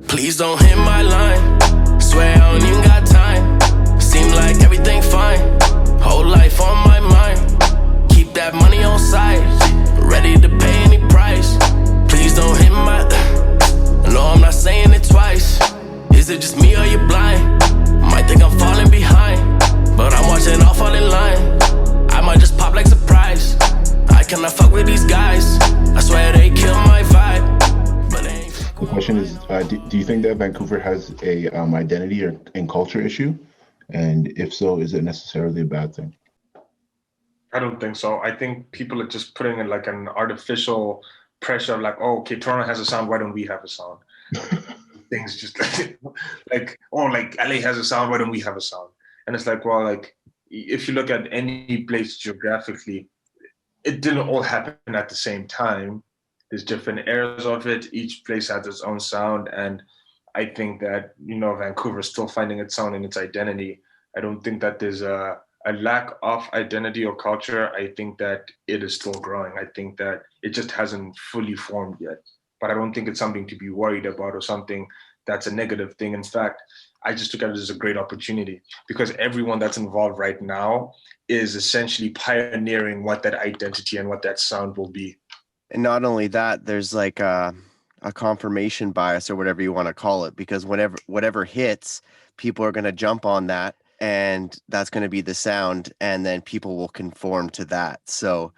Please don't hit my line. Swear I don't even got time. Seem like everything fine. Whole life on my mind. Keep that money on side. Ready to pay any price. Please don't hit my. No, I'm not saying it twice. Is it just me or you blind? Might think I'm falling behind, but I'm watching all fall in line. I might just pop like surprise. I cannot fuck with these guys. I swear they kill my vibe. But they ain't. The question is, do you think that Vancouver has a identity and culture issue? And if so, is it necessarily a bad thing? I don't think so. I think people are just putting in like an artificial pressure of like, oh, okay, Toronto has a sound, why don't we have a sound? Things just like, oh, like LA has a sound, why don't we have a sound? And it's like, well, like if you look at any place geographically, it didn't all happen at the same time. There's different eras of it. Each place has its own sound. And I think that, Vancouver is still finding its sound and its identity. I don't think that there's a lack of identity or culture. I think that it is still growing. I think that it just hasn't fully formed yet. But I don't think it's something to be worried about or something that's a negative thing. In fact, I just look at it as a great opportunity because everyone that's involved right now is essentially pioneering what that identity and what that sound will be. And not only that, there's like a confirmation bias or whatever you want to call it, because whatever hits, people are going to jump on that and that's going to be the sound, and then people will conform to that. So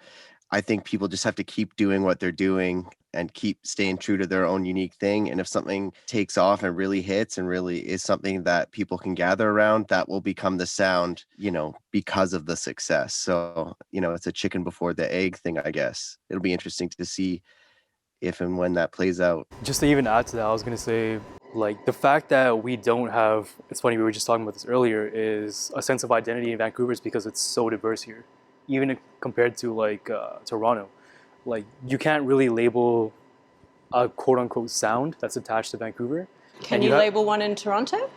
I think people just have to keep doing what they're doing and keep staying true to their own unique thing. And if something takes off and really hits and really is something that people can gather around, that will become the sound, because of the success. So, it's a chicken before the egg thing, I guess. It'll be interesting to see if and when that plays out. Just to even add to that, I was going to say, like, the fact that we don't have, it's funny, we were just talking about this earlier, is a sense of identity in Vancouver is because it's so diverse here. Even compared to like Toronto, like you can't really label a quote unquote sound that's attached to Vancouver. Can you label one in Toronto?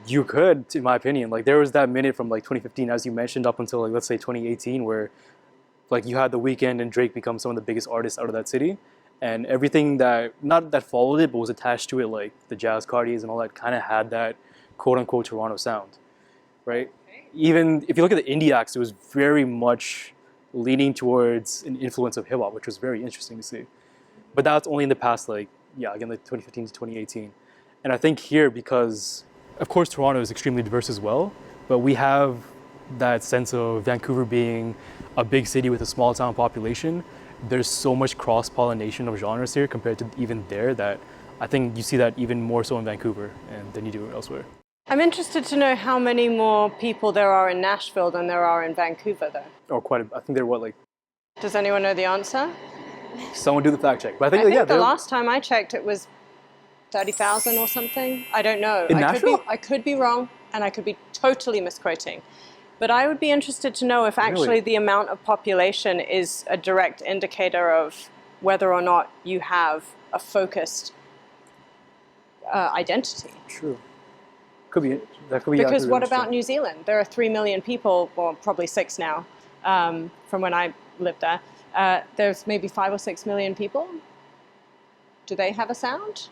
You could, in my opinion. Like there was that minute from like 2015, as you mentioned, up until like let's say 2018, where like you had The Weeknd and Drake become some of the biggest artists out of that city, and everything that not that followed it but was attached to it, like the Jazz Cardies and all that, kind of had that quote unquote Toronto sound, right? Even if you look at the indie acts, it was very much leaning towards an influence of hip hop, which was very interesting to see. But that's only in the past, like 2015 to 2018. And I think here, because of course Toronto is extremely diverse as well, but we have that sense of Vancouver being a big city with a small town population. There's so much cross-pollination of genres here compared to even there that I think you see that even more so in Vancouver than you do elsewhere. I'm interested to know how many more people there are in Nashville than there are in Vancouver, though. Oh, quite I think they're like... Does anyone know the answer? Someone do the fact check. But I think the last time I checked it was 30,000 or something. I don't know. In Nashville? I could be wrong, and I could be totally misquoting. But I would be interested to know if actually the amount of population is a direct indicator of whether or not you have a focused identity. True. Could be. That could be. Because what about New Zealand? There are 3 million people, well, probably 6 now, from when I lived there. There's maybe 5 or 6 million people. Do they have a sound?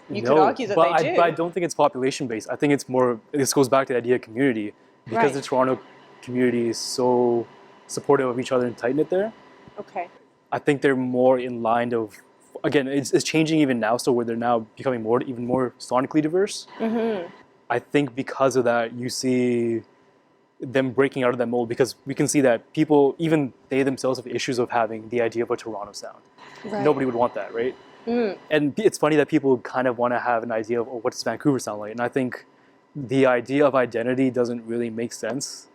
You could argue that they do. But I don't think it's population-based. I think it's more, this goes back to the idea of community. Because the Toronto community is so supportive of each other and tight-knit there. Okay. I think they're more in line of, again, it's changing even now, so where they're now becoming even more sonically diverse. Mm-hmm. I think because of that, you see them breaking out of that mold, because we can see that people, even they themselves, have issues of having the idea of a Toronto sound. Right. Nobody would want that, right? Mm. And it's funny that people kind of want to have an idea of what does Vancouver sound like. And I think the idea of identity doesn't really make sense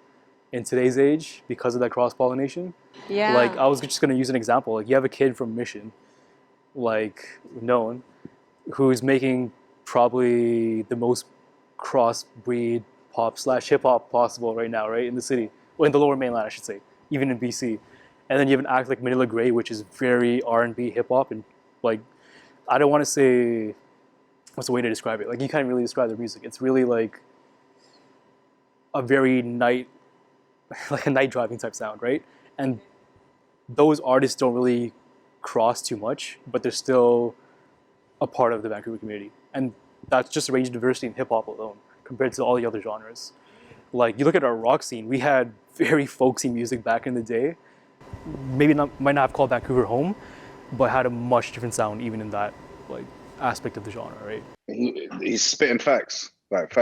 in today's age because of that cross-pollination. Yeah. Like, I was just going to use an example. Like, you have a kid from Mission, like, known, who's making probably the most cross-breed pop/hip-hop possible right now, right, in the city. Well, in the Lower Mainland, I should say, even in BC. And then you have an act like Manila Grey, which is very R&B hip-hop, and, like, I don't want to say, what's the way to describe it? Like, you can't really describe their music. It's really like a very night driving type sound, right? And those artists don't really cross too much, but they're still a part of the Vancouver community, and that's just range diversity in hip hop alone compared to all the other genres. Like you look at our rock scene, we had very folksy music back in the day. Maybe might not have called Vancouver home, but had a much different sound even in that like aspect of the genre, right? He's spitting facts. Like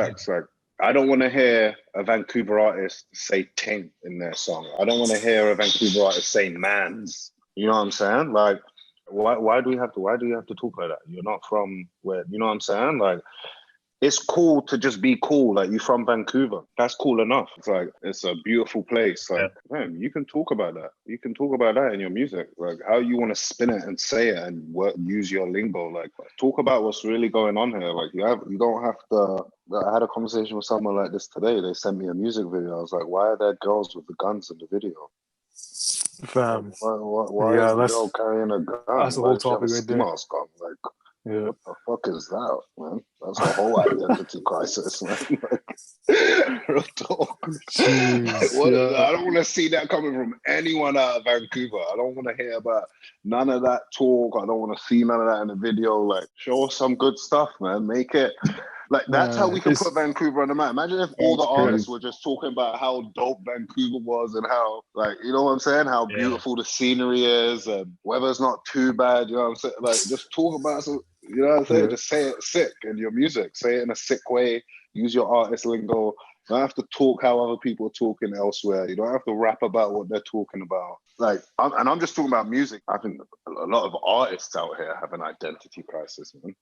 I don't want to hear a Vancouver artist say ting in their song. I don't want to hear a Vancouver artist say mans. You know what I'm saying? Like, why do you have to talk like that? You're not from where, you know what I'm saying? Like, it's cool to just be cool. Like, you're from Vancouver. That's cool enough. It's like, it's a beautiful place. Like, man, you can talk about that. You can talk about that in your music. Like, how you want to spin it and say it and use your lingo. Like, talk about what's really going on here. Like, you don't have to. I had a conversation with someone like this today. They sent me a music video. I was like, why are there girls with the guns in the video? Fam. Why is the girl carrying a gun? That's the whole topic right there. Mask on? Like, what the fuck is that, man? That's a whole identity crisis, man. Like, real talk. Jeez, I don't want to see that coming from anyone out of Vancouver. I don't want to hear about none of that talk. I don't want to see none of that in the video. Like, show us some good stuff, man. Make it. Like, that's how we can put Vancouver on the map. Imagine if all the artists were just talking about how dope Vancouver was and how, like, you know what I'm saying? How beautiful the scenery is and weather's not too bad, you know what I'm saying? Like, just talk about some, you know what I'm saying? Just say it sick in your music. Say it in a sick way. Use your artist lingo. You don't have to talk how other people are talking elsewhere. You don't have to rap about what they're talking about. Like, I'm just talking about music. I think a lot of artists out here have an identity crisis, man.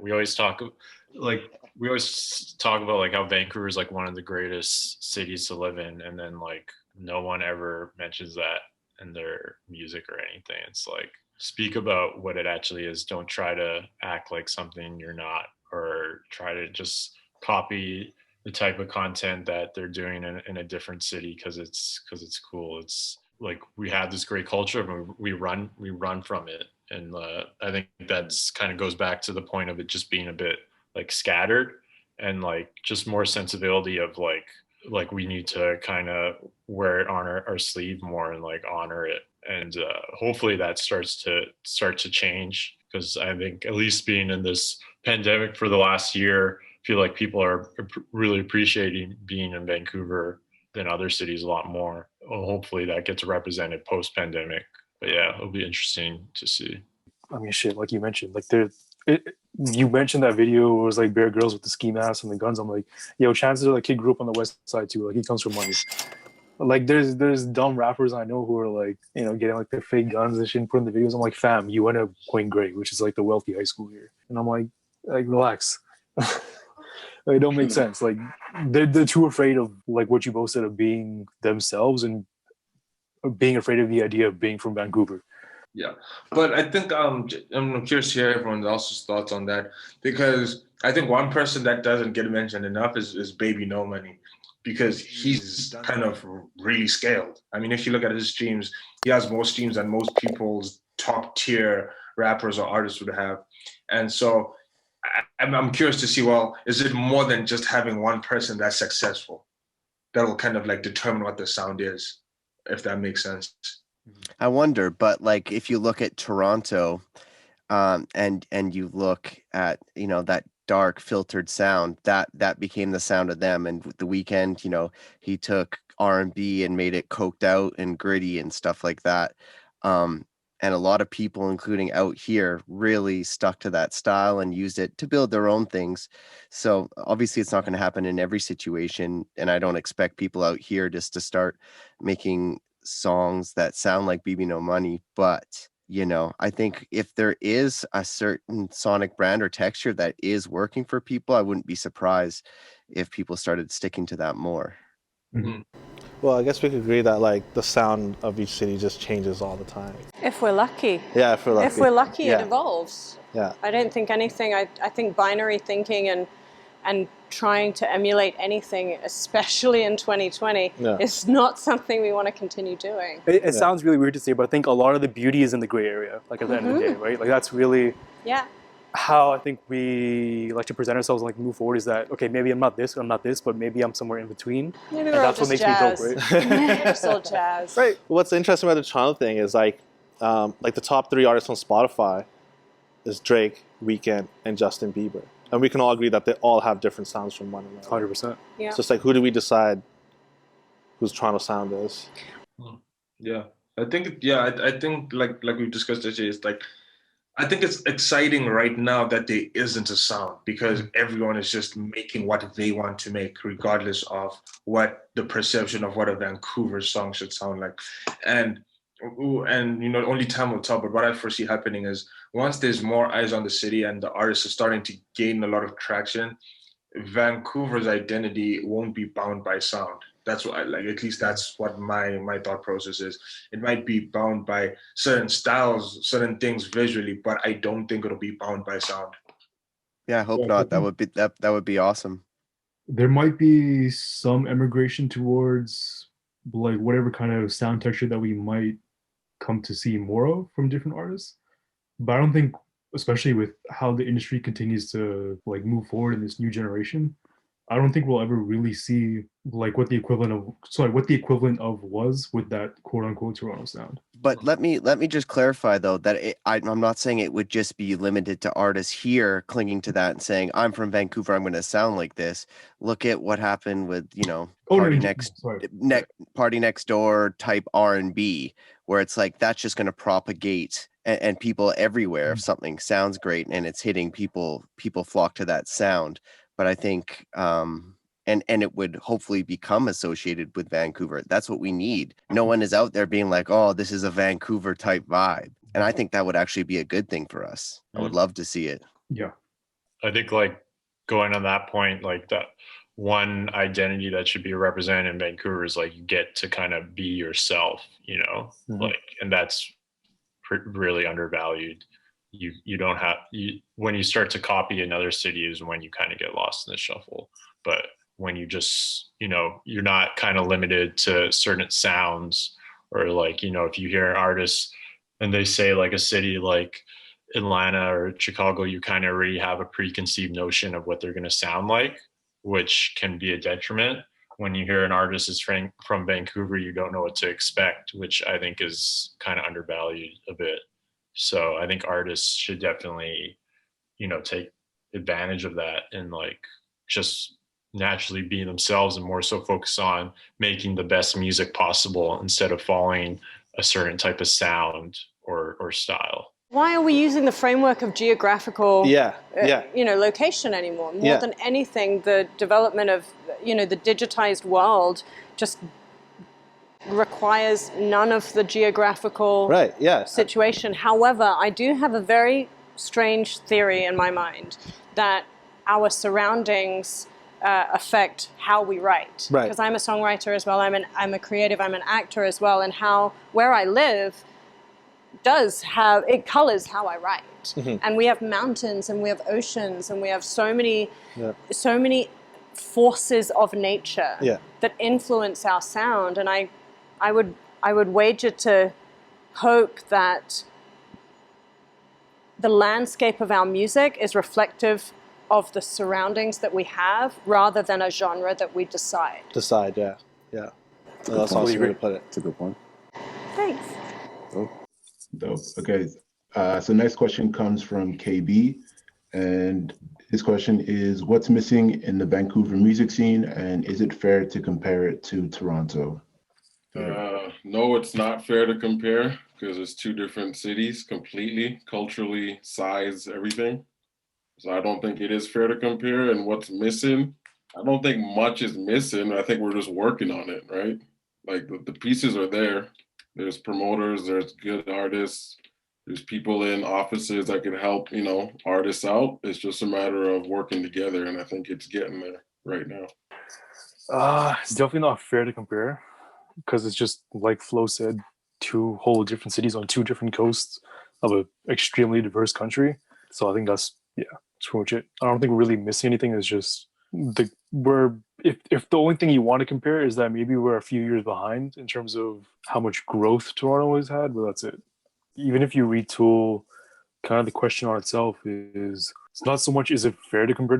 We always talk about like how Vancouver is like one of the greatest cities to live in, and then like no one ever mentions that in their music or anything. It's like, speak about what it actually is. Don't try to act like something you're not, or try to just copy the type of content that they're doing in a different city because it's cool. It's like we have this great culture and we run from it. And I think that's kind of goes back to the point of it just being a bit like scattered, and like just more sensibility of like we need to kind of wear it on our sleeve more and like honor it. And hopefully that starts to change, because I think at least being in this pandemic for the last year, I feel like people are really appreciating being in Vancouver than other cities a lot more. Well, hopefully that gets represented post-pandemic. But yeah, it'll be interesting to see. I mean, shit, like you mentioned, like you mentioned that video where it was like Bear Grylls with the ski mask and the guns. I'm like, yo, chances are the kid grew up on the west side too. Like, he comes from money. Like, there's dumb rappers I know who are like, you know, getting like their fake guns and shit and putting the videos. I'm like, fam, you went to Queen Gray, which is like the wealthy high school here. And I'm like relax. It don't make sense. Like, they're too afraid of like what you both said of being themselves and being afraid of the idea of being from Vancouver. Yeah, but I think I'm curious to hear everyone else's thoughts on that, because I think one person that doesn't get mentioned enough is Baby No Money, because he's kind of really scaled. I mean, if you look at his streams, he has more streams than most people's top tier rappers or artists would have. And so I'm curious to see, well, is it more than just having one person that's successful that will kind of like determine what the sound is, if that makes sense? I wonder, but like if you look at Toronto, and you look at, you know, that dark filtered sound, that became the sound of them. And The Weeknd, you know, he took R&B and made it coked out and gritty and stuff like that. And a lot of people, including out here, really stuck to that style and used it to build their own things. So obviously it's not going to happen in every situation. And I don't expect people out here just to start making songs that sound like BB No Money. But, you know, I think if there is a certain sonic brand or texture that is working for people, I wouldn't be surprised if people started sticking to that more. Mm-hmm. Well, I guess we could agree that like the sound of each city just changes all the time. If we're lucky. Yeah, if we're lucky. If we're lucky, yeah. It evolves. Yeah. I don't think anything, I think binary thinking and trying to emulate anything, especially in 2020, is not something we want to continue doing. It sounds really weird to say, but I think a lot of the beauty is in the gray area, like at the end of the day, right? Like that's really how I think we like to present ourselves and like move forward, is that, okay, maybe I'm not this, but maybe I'm somewhere in between. Maybe and that's what makes jazz. me dope, right? Maybe we're still jazz. Right. What's interesting about the Toronto thing is like the top 3 artists on Spotify, is Drake, Weeknd, and Justin Bieber. And we can all agree that they all have different sounds from one another. 100%. Yeah. So it's like, who do we decide whose Toronto sound is? Yeah, I think I think like we've discussed today, it's like I think it's exciting right now that there isn't a sound because everyone is just making what they want to make, regardless of what the perception of what a Vancouver song should sound like. And only time will tell. But what I foresee happening is once there's more eyes on the city and the artists are starting to gain a lot of traction, Vancouver's identity won't be bound by sound. That's what at least that's what my thought process is. It might be bound by certain styles, certain things visually, but I don't think it'll be bound by sound. Yeah, I hope not. That would be awesome. There might be some emigration towards like whatever kind of sound texture that we might come to see more of from different artists. But I don't think, especially with how the industry continues to like move forward in this new generation, I don't think we'll ever really see like what the equivalent of was with that quote unquote Toronto sound. But let me just clarify though that I'm not saying it would just be limited to artists here clinging to that and saying I'm from Vancouver, I'm going to sound like this. Look at what happened with Party Next Door type R&B, where it's like that's just going to propagate and people everywhere. If something sounds great and it's hitting people flock to that sound. But I think, and it would hopefully become associated with Vancouver. That's what we need. No one is out there being like, oh, this is a Vancouver type vibe. And I think that would actually be a good thing for us. I would love to see it. Yeah. I think like going on that point, like that one identity that should be represented in Vancouver is like you get to kind of be yourself, like, and that's really undervalued. You don't have when you start to copy another city is when you kind of get lost in the shuffle. But when you just you're not kind of limited to certain sounds, or like if you hear an artist and they say like a city like Atlanta or Chicago, you kind of already have a preconceived notion of what they're going to sound like, which can be a detriment. When you hear an artist is from Vancouver, you don't know what to expect, which I think is kind of undervalued a bit. So I think artists should definitely, take advantage of that and like just naturally be themselves and more so focus on making the best music possible instead of following a certain type of sound or style. Why are we using the framework of geographical location anymore? More than anything, the development of, the digitized world just requires none of the geographical situation. However, I do have a very strange theory in my mind that our surroundings affect how we write. Because I'm a songwriter as well. I'm a creative. I'm an actor as well. And where I live colors how I write. And we have mountains and we have oceans and we have so many forces of nature that influence our sound. And I would wager to hope that the landscape of our music is reflective of the surroundings that we have rather than a genre that we decide. That's awesome way to put it. That's a good point. Thanks. Dope. Okay. So next question comes from KB, and his question is, what's missing in the Vancouver music scene, and is it fair to compare it to Toronto? No, it's not fair to compare because it's two different cities completely, culturally, size, everything. So I don't think it is fair to compare. And what's missing, I don't think much is missing. I think we're just working on it, right? Like the pieces are there. There's promoters, there's good artists, there's people in offices that can help, artists out. It's just a matter of working together. And I think it's getting there right now. It's definitely not fair to compare because it's just like Flo said, two whole different cities on two different coasts of an extremely diverse country. So I think that's pretty much it. I don't think we're really missing anything. It's just if the only thing you want to compare is that maybe we're a few years behind in terms of how much growth Toronto has had, but that's it. Even if you retool, kind of the question on itself is, it's not so much is it fair to compare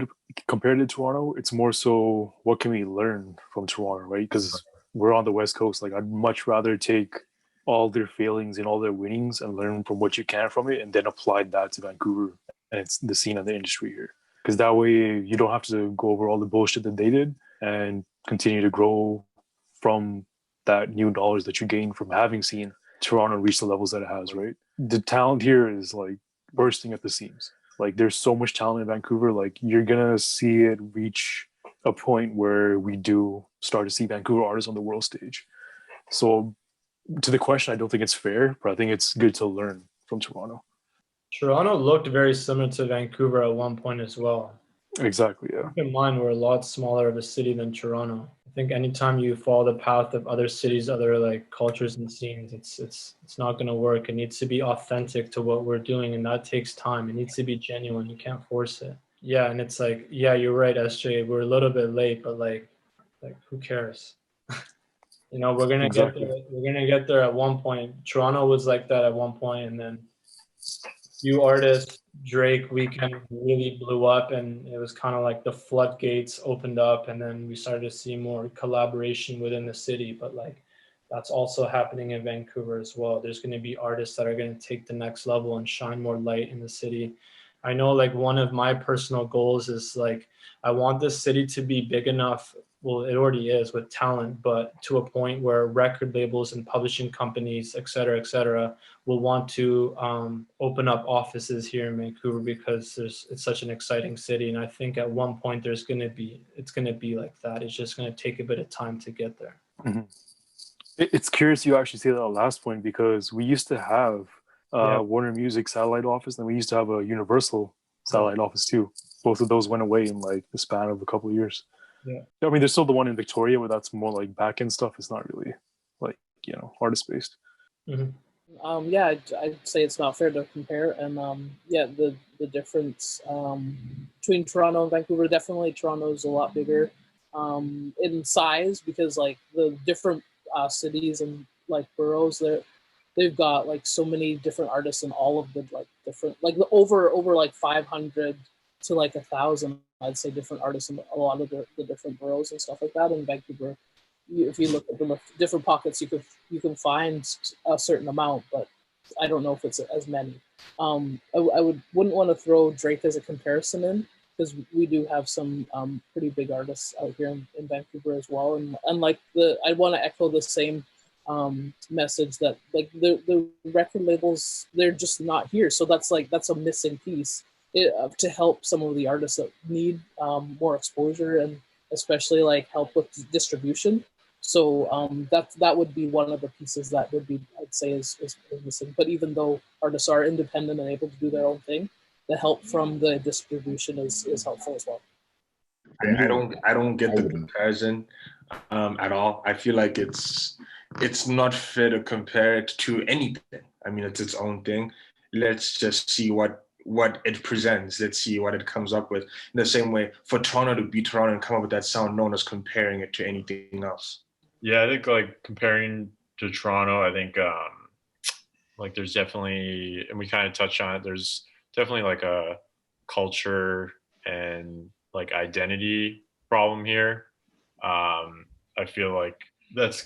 to Toronto, it's more so what can we learn from Toronto, right? Because we're on the West Coast. Like I'd much rather take all their failings and all their winnings and learn from what you can from it, and then apply that to Vancouver and it's the scene and the industry here. Because that way you don't have to go over all the bullshit that they did and continue to grow from that new dollars that you gain from having seen Toronto reach the levels that it has, right? The talent here is like bursting at the seams. Like there's so much talent in Vancouver, like you're gonna see it reach a point where we do start to see Vancouver artists on the world stage. So to the question, I don't think it's fair, but I think it's good to learn from Toronto. Toronto looked very similar to Vancouver at one point as well. Exactly, yeah. Keep in mind, we're a lot smaller of a city than Toronto. I think anytime you follow the path of other cities, other like cultures and scenes, it's not going to work. It needs to be authentic to what we're doing, and that takes time. It needs to be genuine. You can't force it. Yeah, and it's like, yeah, you're right, SJ. We're a little bit late, but like who cares? You know, we're gonna get there. We're gonna get there at one point. Toronto was like that at one point, and then few artists, Drake, Weeknd really blew up, and it was kind of like the floodgates opened up, and then we started to see more collaboration within the city. But like that's also happening in Vancouver as well. There's going to be artists that are going to take the next level and shine more light in the city. I know like one of my personal goals is like I want this city to be big enough. Well, it already is with talent, but to a point where record labels and publishing companies, et cetera, will want to open up offices here in Vancouver because it's such an exciting city. And I think at one point it's going to be like that. It's just going to take a bit of time to get there. Mm-hmm. It's curious you actually say that last point, because we used to have Warner Music satellite office, and we used to have a Universal satellite office too. Both of those went away in like the span of a couple of years. Yeah. I mean, there's still the one in Victoria, but that's more like back end stuff. It's not really like, you know, artist based. Mm-hmm. Yeah, I'd say it's not fair to compare. And the difference between Toronto and Vancouver, definitely Toronto's a lot bigger in size, because like the different cities and like boroughs there, they've got like so many different artists in all of the like different, like the over like 500 to like 1,000, I'd say, different artists in a lot of the different boroughs and stuff like that. In Vancouver, if you look at the different pockets, you can find a certain amount, but I don't know if it's as many. I wouldn't want to throw Drake as a comparison in, because we do have some pretty big artists out here in Vancouver as well. And like I want to echo the same message that like the record labels, they're just not here. So that's a missing piece to help some of the artists that need more exposure, and especially like help with distribution. So that would be one of the pieces that would be, I'd say, is missing. But even though artists are independent and able to do their own thing, the help from the distribution is helpful as well. I don't get the comparison at all. I feel like it's not fair to compare it to anything. I mean, it's its own thing. Let's just see what it presents. Let's see what it comes up with. In the same way, for Toronto to be Toronto and come up with that sound, no one is comparing it to anything else. Yeah, I think like comparing to Toronto, I think like there's definitely, and we kind of touched on it, there's definitely like a culture and like identity problem here. I feel like that's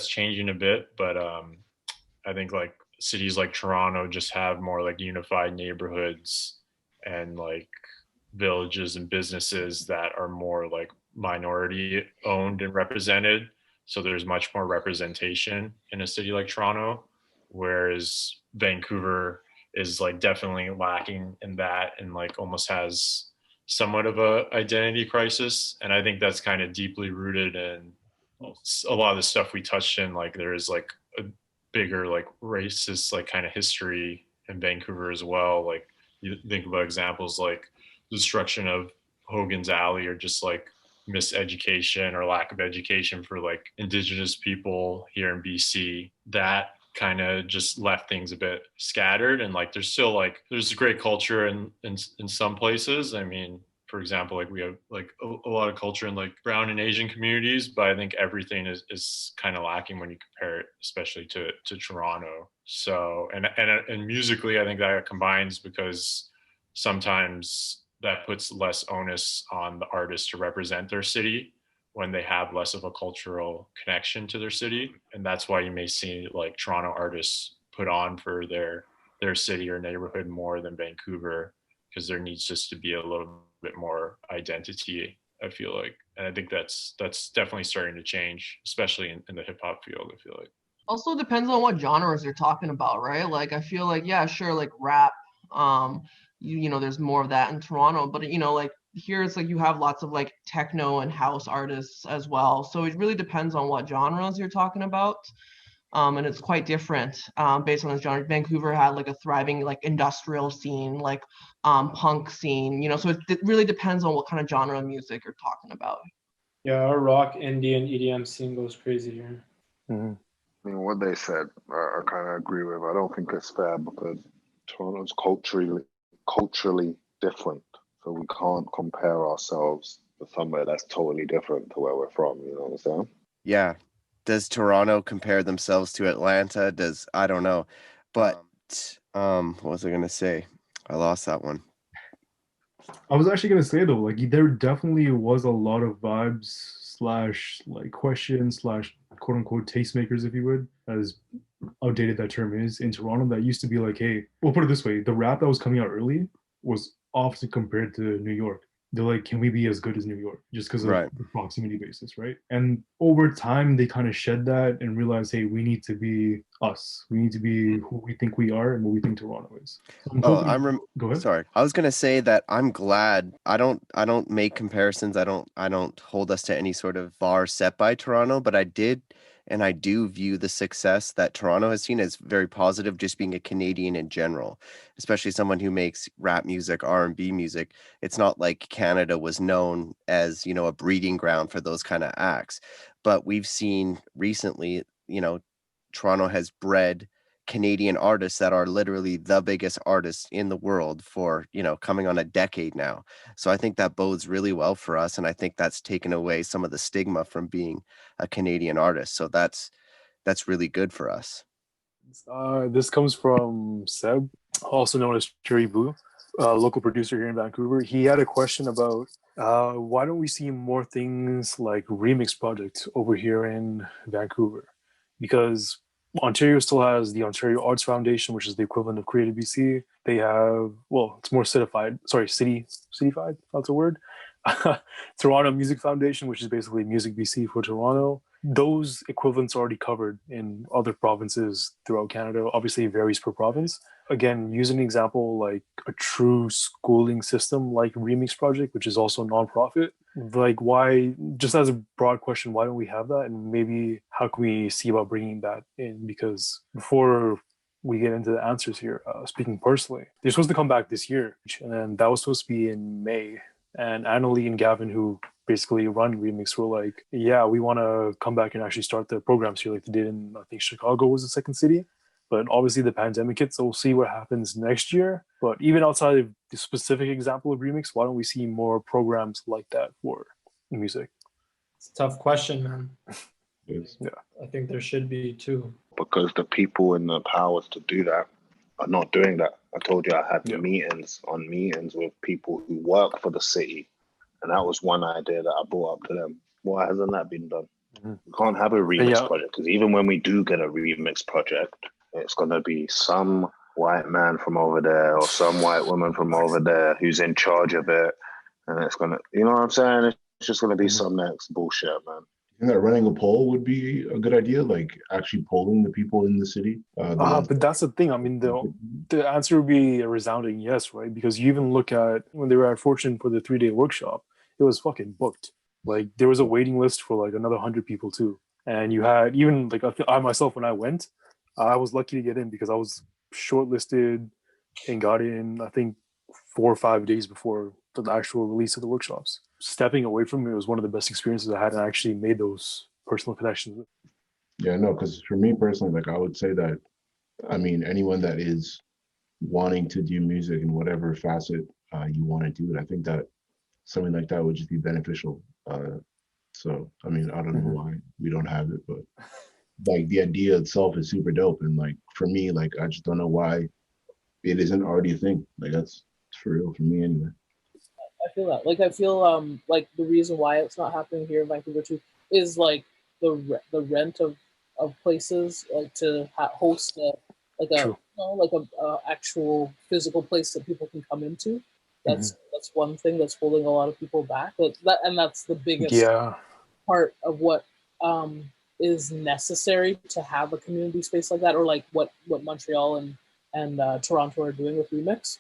changing a bit, but I think like cities like Toronto just have more like unified neighborhoods and like villages and businesses that are more like minority owned and represented. So there's much more representation in a city like Toronto, whereas Vancouver is like definitely lacking in that and like almost has somewhat of a identity crisis. And I think that's kind of deeply rooted in a lot of the stuff we touched in. Like there is like a bigger like racist like kind of history in Vancouver as well. Like you think about examples like the destruction of Hogan's Alley, or just like miseducation or lack of education for like Indigenous people here in BC. That kind of just left things a bit scattered. And like there's still like there's a great culture in some places. I mean, for example, like we have like a lot of culture in like brown and Asian communities, but I think everything is kind of lacking when you compare it, especially to Toronto. So and musically, I think that combines, because sometimes that puts less onus on the artist to represent their city when they have less of a cultural connection to their city. And that's why you may see like Toronto artists put on for their city or neighborhood more than Vancouver, because there needs just to be a little bit more identity, I feel like. And I think that's definitely starting to change, especially in the hip hop field, I feel like. Also depends on what genres you're talking about, right? Like I feel like, yeah, sure, like rap, you know, there's more of that in Toronto, but you know, like here it's like you have lots of like techno and house artists as well. So it really depends on what genres you're talking about. And it's quite different based on the genre. Vancouver had like a thriving like industrial scene, like punk scene, you know, so it really depends on what kind of genre of music you're talking about. Yeah, our rock, indie, and EDM scene goes crazy here. Mhm. I mean, what they said, I kind of agree with. I don't think it's fair because Toronto's culturally different, so we can't compare ourselves to somewhere that's totally different to where we're from. You know what I'm saying? Yeah. Does Toronto compare themselves to Atlanta? I don't know. But what was I gonna say? I lost that one. I was actually gonna say though, like there definitely was a lot of vibes / like questions / quote unquote tastemakers, if you would, as outdated that term is, in Toronto, that used to be like, hey, we'll put it this way, the rap that was coming out early was often compared to New York. They're like, can we be as good as New York? Just because of the proximity basis, right? And over time, they kind of shed that and realize, hey, we need to be us. We need to be who we think we are and what we think Toronto is. So go ahead. Sorry, I was gonna say that I'm glad I don't make comparisons. I don't hold us to any sort of bar set by Toronto, but I did. And I do view the success that Toronto has seen as very positive, just being a Canadian in general, especially someone who makes rap music, R&B music. It's not like Canada was known as, you know, a breeding ground for those kind of acts. But we've seen recently, you know, Toronto has bred Canadian artists that are literally the biggest artists in the world for, you know, coming on a decade now. So I think that bodes really well for us. And I think that's taken away some of the stigma from being a Canadian artist. So that's really good for us. This comes from Seb, also known as Cherry Blue, a local producer here in Vancouver. He had a question about why don't we see more things like remix projects over here in Vancouver? Because Ontario still has the Ontario Arts Foundation, which is the equivalent of Creative BC. They have, well, it's more cityfied, if that's a word. Toronto Music Foundation, which is basically Music BC for Toronto. Those equivalents are already covered in other provinces throughout Canada. Obviously, it varies per province. Again, use an example like a true schooling system like Remix Project, which is also a nonprofit. Like, why, just as a broad question, why don't we have that? And maybe how can we see about bringing that in? Because before we get into the answers here, speaking personally, they're supposed to come back this year, and that was supposed to be in May. And Annalie and Gavin, who basically run Remix, were like, yeah, we want to come back and actually start the programs here like they did in, I think Chicago was the second city. But obviously the pandemic hit, so we'll see what happens next year. But even outside of the specific example of Remix, why don't we see more programs like that for music? It's a tough question, man. Yes. Yeah, I think there should be too. Because the people in the powers to do that are not doing that. I told you I had meetings with people who work for the city, and that was one idea that I brought up to them. Why hasn't that been done? Mm-hmm. We can't have a remix project, because even when we do get a remix project, it's going to be some white man from over there or some white woman from over there who's in charge of it, and it's going to, you know what I'm saying? It's just going to be some next bullshit, man. I think that running a poll would be a good idea, like actually polling the people in the city. But that's the thing. I mean, the answer would be a resounding yes, right? Because you even look at when they were at Fortune for the 3-day workshop, it was fucking booked. Like there was a waiting list for like another 100 people too. And you had even like I myself, when I went, I was lucky to get in because I was shortlisted and got in, I think, 4 or 5 days before the actual release of the workshops. Stepping away from it was one of the best experiences I had, and I actually made those personal connections. Yeah, no, because for me personally, like I would say that, I mean, anyone that is wanting to do music in whatever facet you want to do it, I think that something like that would just be beneficial. So, I mean, I don't know why we don't have it, but like the idea itself is super dope. And like, for me, like, I just don't know why it isn't already a thing. Like that's for real for me anyway. I feel that. Like I feel like the reason why it's not happening here in Vancouver too is like the rent of places like to host like a True. like a actual physical place that people can come into. That's one thing that's holding a lot of people back. That's the biggest Yeah. part of what is necessary to have a community space like that, or like what Montreal and Toronto are doing with Remix.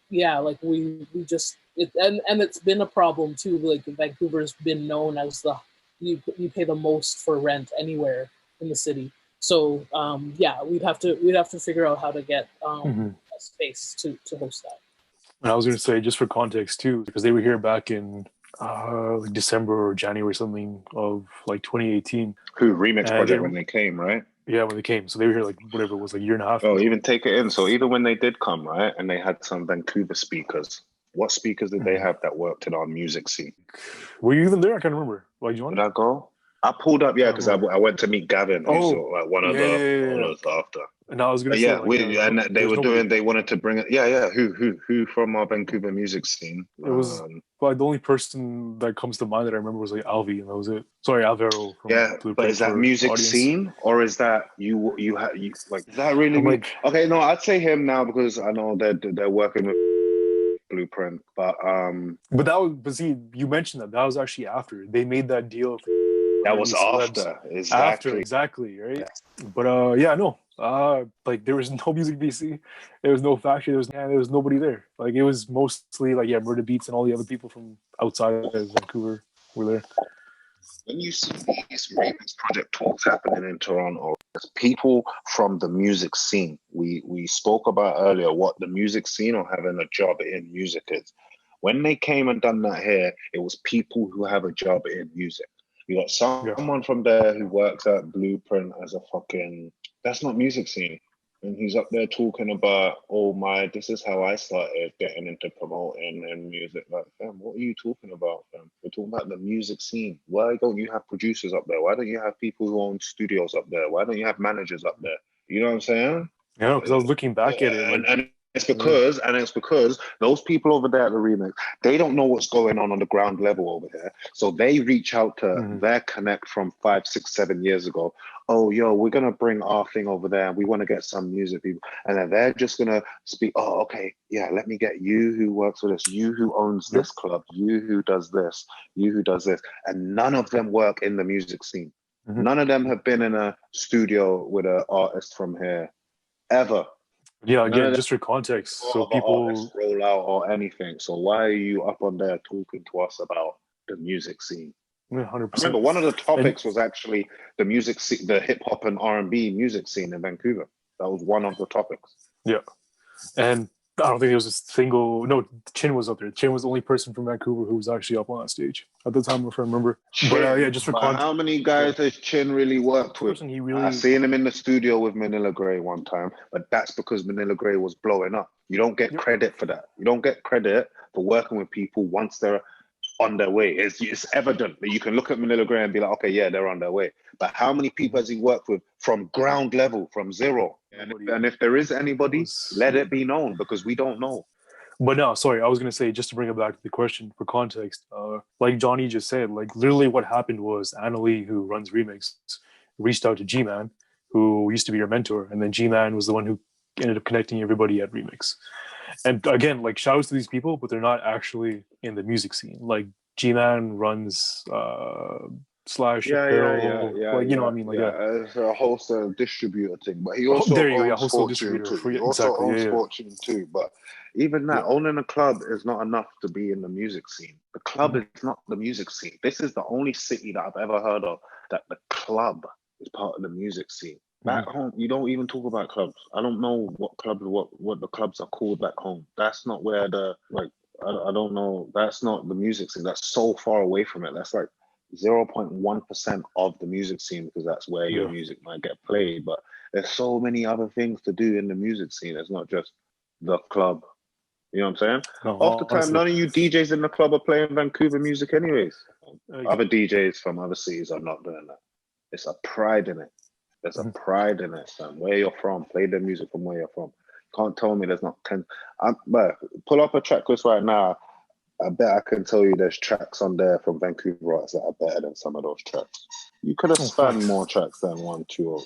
Yeah, like we just and it's been a problem too. Like Vancouver's been known as you pay the most for rent anywhere in the city. So yeah, we'd have to figure out how to get a space to host that. And I was going to say, just for context too, because they were here back in like December or January or something of like 2018. Who Remix Project when they came, right? Yeah, when they came. So they were here like whatever it was, like a year and a half. Oh, even take it in. So even when they did come, right, and they had some Vancouver speakers, what speakers did they have that worked in our music scene? Were you even there? I can't remember. Like, did I go? I pulled up, yeah, because I went to meet Gavin, who's like one of the after. And I was gonna say, and they were doing. They wanted to bring it. Yeah. Who from our Vancouver music scene? It was like the only person that comes to mind that I remember was like Alvi, and that was it. Sorry, Alvaro. From but is that music audience. scene or is that you like? Is that really? Like, okay, no, I'd say him now because I know they're working with Blueprint, but see, you mentioned that was actually after they made that deal. That was after, exactly, right? Yeah. But like there was no MUSICBC, there was no factory, there was nobody there. Like it was mostly like Murder Beats and all the other people from outside of Vancouver were there. When you see these Remix Project talks happening in Toronto, there's people from the music scene. We spoke about earlier what the music scene or having a job in music is. When they came and done that here, it was people who have a job in music. You got someone from there who works at Blueprint as a that's not music scene. And he's up there talking about, this is how I started getting into promoting and music. Like, fam, what are you talking about, fam? We're talking about the music scene. Why don't you have producers up there? Why don't you have people who own studios up there? Why don't you have managers up there? You know what I'm saying? Yeah, because I was looking back at it. And it's because those people over there at the Remix, they don't know what's going on the ground level over there. So they reach out to their connect from 5, 6, 7 years ago. Oh, we're going to bring our thing over there. We want to get some music people. And then they're just going to speak. Oh, okay. Yeah, let me get you who works with us, you who owns this club, you who does this, you who does this. And none of them work in the music scene. None of them have been in a studio with an artist from here ever. Yeah, again, just for context, so people roll out or anything. So why are you up on there talking to us about the music scene? 100%. Remember, one of the topics was actually the music scene, the hip hop and R&B music scene in Vancouver. That was one of the topics. Yeah, and I don't think there was a single. No, Chin was up there. Chin was the only person from Vancouver who was actually up on that stage at the time, if I remember. But just for context, how many guys has Chin really worked with? I seen him in the studio with Manila Grey one time, but that's because Manila Grey was blowing up. You don't get credit for that. You don't get credit for working with people once they're on their way. It's evident that you can look at Manila Grey and be like, okay, yeah, they're on their way. But how many people has he worked with from ground level, from zero? And if there is anybody, let it be known, because we don't know. But no, sorry, I was going to say, just to bring it back to the question for context, like Johnny just said, like literally what happened was Annalie, who runs Remix, reached out to G-Man, who used to be your mentor, and then G-Man was the one who ended up connecting everybody at Remix. And again, like shout outs to these people, but they're not actually in the music scene. Like G-Man runs Slash Apparel, like, you know what I mean? Like, it's a wholesale distributor thing, but he also owns Fortune too. He also owns Fortune too. But even that, owning a club is not enough to be in the music scene. The club is not the music scene. This is the only city that I've ever heard of that the club is part of the music scene. Back home, you don't even talk about clubs. I don't know what the clubs are called back home. That's not where I don't know. That's not the music scene. That's so far away from it. That's like 0.1% of the music scene, because that's where your music might get played. But there's so many other things to do in the music scene. It's not just the club. You know what I'm saying? Half the time, none of you DJs in the club are playing Vancouver music anyways. Other DJs from other cities are not doing that. It's a pride in it. There's a pride in it, son. Where you're from, play the music from where you're from. Can't tell me there's not 10. But pull up a track list right now. I bet I can tell you there's tracks on there from Vancouver artists that are better than some of those tracks. You could have spanned more tracks than one, two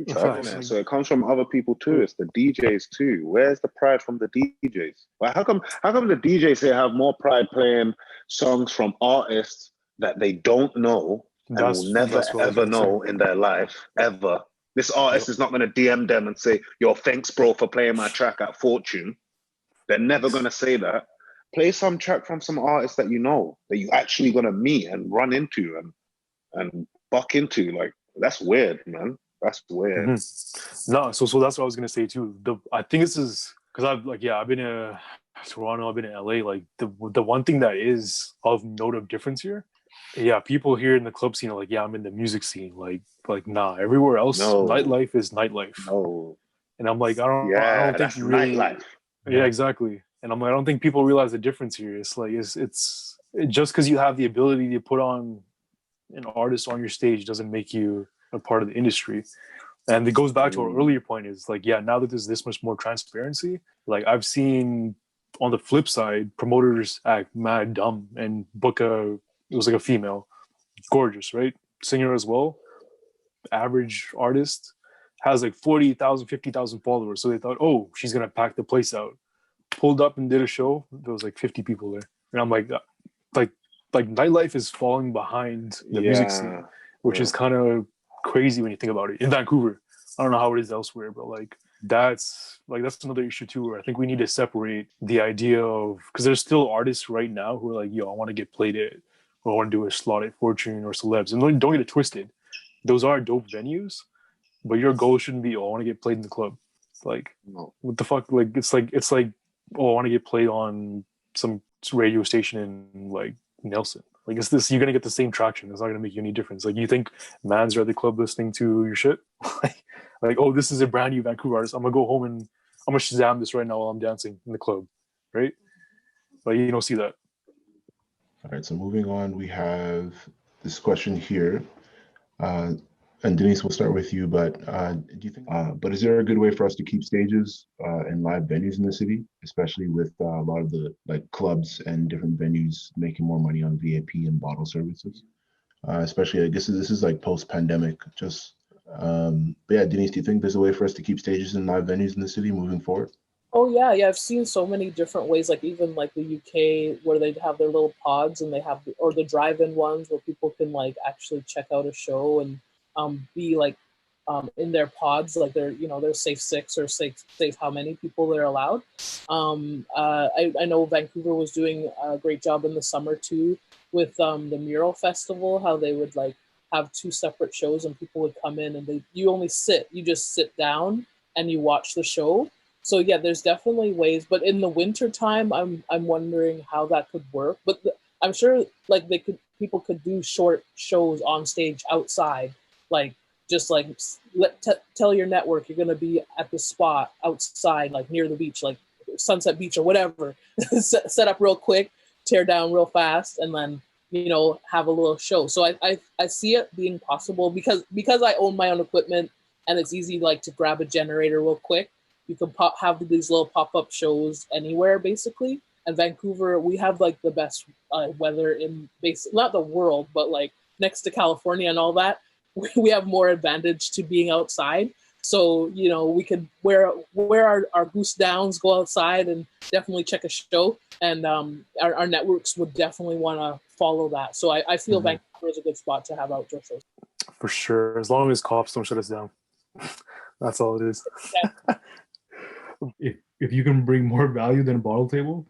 tracks. Facts. So it comes from other people too. It's the DJs too. Where's the pride from the DJs? Well, how come the DJs here have more pride playing songs from artists that they don't know and will never ever know in their life ever? This artist is not going to DM them and say, "Yo, thanks, bro, for playing my track at Fortune." They're never going to say that. Play some track from some artists that you know, that you actually going to meet and run into and buck into. Like, that's weird, man. That's weird. No, so that's what I was gonna say too. I think this is because I've been in Toronto, I've been in LA. Like the one thing that is of note of difference here, people here in the club scene are like, I'm in the music scene. Like nah, everywhere else, nightlife is nightlife. No. And I'm like, I don't think you really nightlife. Yeah, exactly. And I'm like, I don't think people realize the difference here. It's like it's just because you have the ability to put on an artist on your stage doesn't make you a part of the industry. And it goes back to our earlier point is like, now that there's this much more transparency, like I've seen on the flip side, promoters act mad dumb and book it was like a female, gorgeous, right? Singer as well, average artist, has like 40,000, 50,000 followers. So they thought, oh, she's going to pack the place out. Pulled up and did a show. There was like 50 people there. And I'm like nightlife is falling behind the music scene, which is kind of crazy when you think about it. In Vancouver, I don't know how it is elsewhere, but like that's another issue too, where I think we need to separate the idea of, because there's still artists right now who are like, I want to get played at, or I want to do a slot at Fortune or Celebs. And don't get it twisted. Those are dope venues, but your goal shouldn't be, I want to get played in the club. Like, what the fuck? Like, it's like, I want to get played on some radio station in like Nelson. Like, it's this, you're going to get the same traction. It's not going to make you any difference. Like, you think mans are at the club listening to your shit? like, oh, this is a brand new Vancouver artist. I'm going to go home and I'm going to Shazam this right now while I'm dancing in the club. Right? Like, you don't see that. All right, so moving on, we have this question here. And Denise, we'll start with you, but do you think, but is there a good way for us to keep stages and live venues in the city, especially with a lot of the like clubs and different venues making more money on VIP and bottle services? Especially, I guess this is like post-pandemic, just, but yeah, Denise, do you think there's a way for us to keep stages and live venues in the city moving forward? Oh yeah, I've seen so many different ways, like even like the UK where they have their little pods and they have, or the drive-in ones where people can like actually check out a show and be like in their pods, like they're safe 6 or safe how many people they're allowed. I know Vancouver was doing a great job in the summer too with the Mural Festival, how they would like have 2 separate shows and people would come in and you just sit down and you watch the show. So yeah, there's definitely ways, but in the winter time, I'm wondering how that could work. But I'm sure like people could do short shows on stage outside. Like, just like tell your network you're going to be at the spot outside, like near the beach, like Sunset Beach or whatever. set up real quick, tear down real fast, and then, have a little show. So I see it being possible because I own my own equipment and it's easy like to grab a generator real quick. You can have these little pop-up shows anywhere basically. And Vancouver, we have like the best weather in not the world, but like next to California and all that. We have more advantage to being outside. So, we could wear our goose downs, go outside and definitely check a show. And our networks would definitely want to follow that. So I feel Vancouver is a good spot to have outdoor shows. For sure. As long as cops don't shut us down. That's all it is. Yeah. If you can bring more value than a bottle table,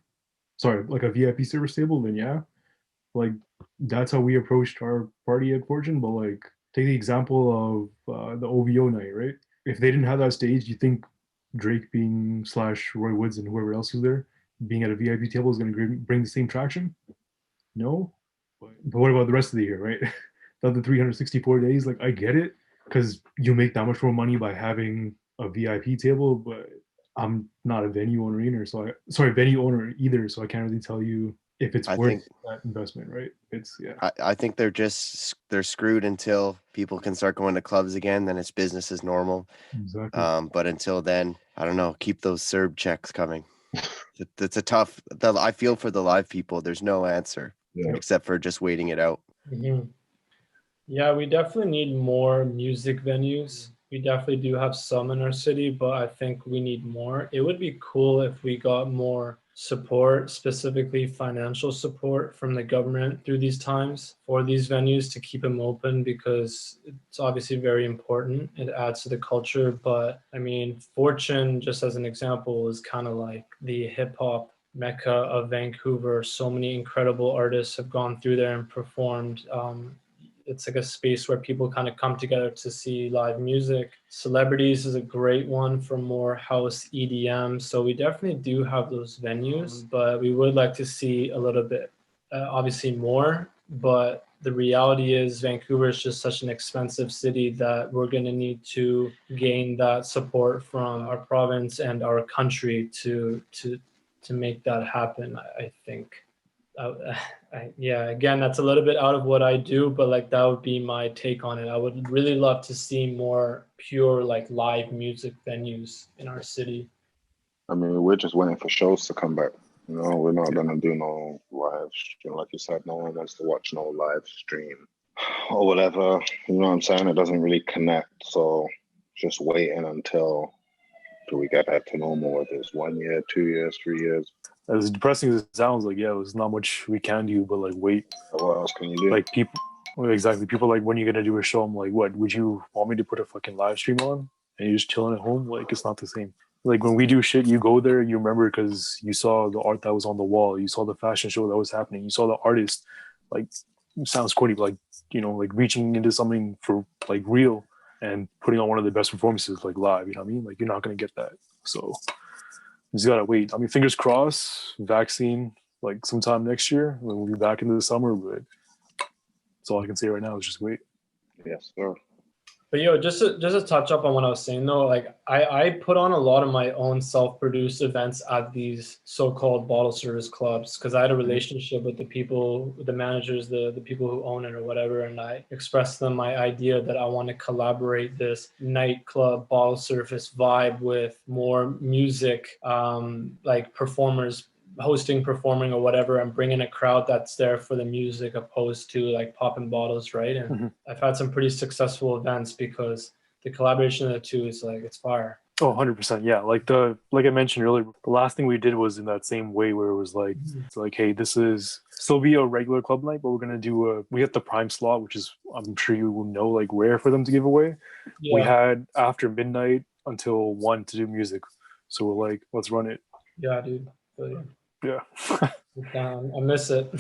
like a VIP service table, then yeah. Like, that's how we approached our party at Fortune. But like, take the example of the OVO night, right? If they didn't have that stage, you think Drake being / Roy Woods and whoever else was there being at a VIP table is going to bring the same traction? No. But what about the rest of the year, right? The other 364 days, like, I get it, because you make that much more money by having a VIP table, but I'm not a venue owner either, so I can't really tell you if it's worth that investment, right? I think they're screwed until people can start going to clubs again. Then it's business as normal. Exactly. But until then, I don't know. Keep those CERB checks coming. That's a tough. I feel for the live people. There's no answer except for just waiting it out. Mm-hmm. Yeah, we definitely need more music venues. We definitely do have some in our city, but I think we need more. It would be cool if we got more support, specifically financial support from the government through these times for these venues to keep them open, because it's obviously very important. It adds to the culture. But I mean, Fortune, just as an example, is kind of like the hip hop mecca of Vancouver. So many incredible artists have gone through there and performed. It's like a space where people kind of come together to see live music. Celebrities is a great one for more house EDM. So we definitely do have those venues, but we would like to see a little bit, obviously more. But the reality is Vancouver is just such an expensive city that we're going to need to gain that support from our province and our country to make that happen, I think. Yeah, again, that's a little bit out of what I do, but like that would be my take on it. I would really love to see more pure like live music venues in our city. I mean, we're just waiting for shows to come back. You know, we're not gonna do no live stream. Like you said, no one wants to watch no live stream or whatever. You know what I'm saying? It doesn't really connect. So just waiting until we get back to normal, whether it's 1 year, 2 years, 3 years. As depressing as it sounds, like, yeah, there's not much we can do, but like, wait. What else can you do? Like, people, exactly. People like, when are you gonna do a show? I'm like, what? Would you want me to put a fucking live stream on and you're just chilling at home? Like, it's not the same. Like, when we do shit, you go there, you remember because you saw the art that was on the wall, you saw the fashion show that was happening, you saw the artist. Like, it sounds corny, but like, you know, like reaching into something for like real and putting on one of the best performances like live. You know what I mean? Like, you're not gonna get that. So you just gotta wait. I mean, fingers crossed, vaccine, like sometime next year. We'll be back into the summer, but that's all I can say right now is just wait. Yes, sir. But yo, just to touch up on what I was saying though, like I put on a lot of my own self-produced events at these so-called bottle service clubs because I had a relationship with the people, the managers, the people who own it or whatever, and I expressed to them my idea that I want to collaborate this nightclub bottle service vibe with more music, like performers hosting, performing or whatever, and bringing a crowd that's there for the music opposed to like popping bottles, right? And I've had some pretty successful events because the collaboration of the two is like, it's fire. Oh, 100%. Yeah. Like I mentioned earlier, the last thing we did was in that same way where it was like, it's like, hey, this is still be a regular club night, but we're going to do we have the prime slot, which is, I'm sure you will know, like rare for them to give away. Yeah. We had after midnight until 1 to do music. So we're like, let's run it. Yeah, dude. Brilliant. Yeah. I miss it.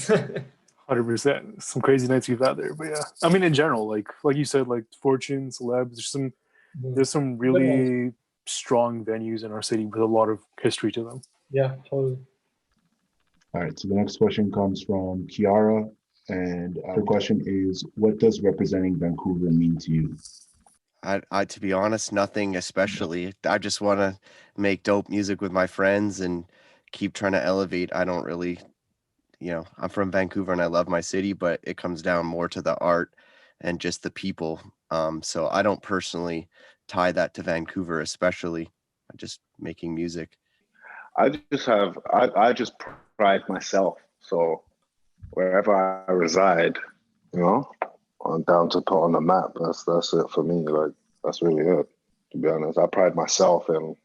100%. Some crazy nights we've had there, but yeah. I mean, in general, like you said, like Fortune, Celebs, there's some really strong venues in our city with a lot of history to them. Yeah, totally. All right, so the next question comes from Kiara, and her question is, what does representing Vancouver mean to you? I to be honest, nothing especially. I just want to make dope music with my friends and keep trying to elevate. I don't really, I'm from Vancouver and I love my city, but it comes down more to the art and just the people. So I don't personally tie that to Vancouver, especially. I'm just making music. I just pride myself. So wherever I reside, I'm down to put on the map. That's it for me. Like, that's really it, to be honest. I pride myself in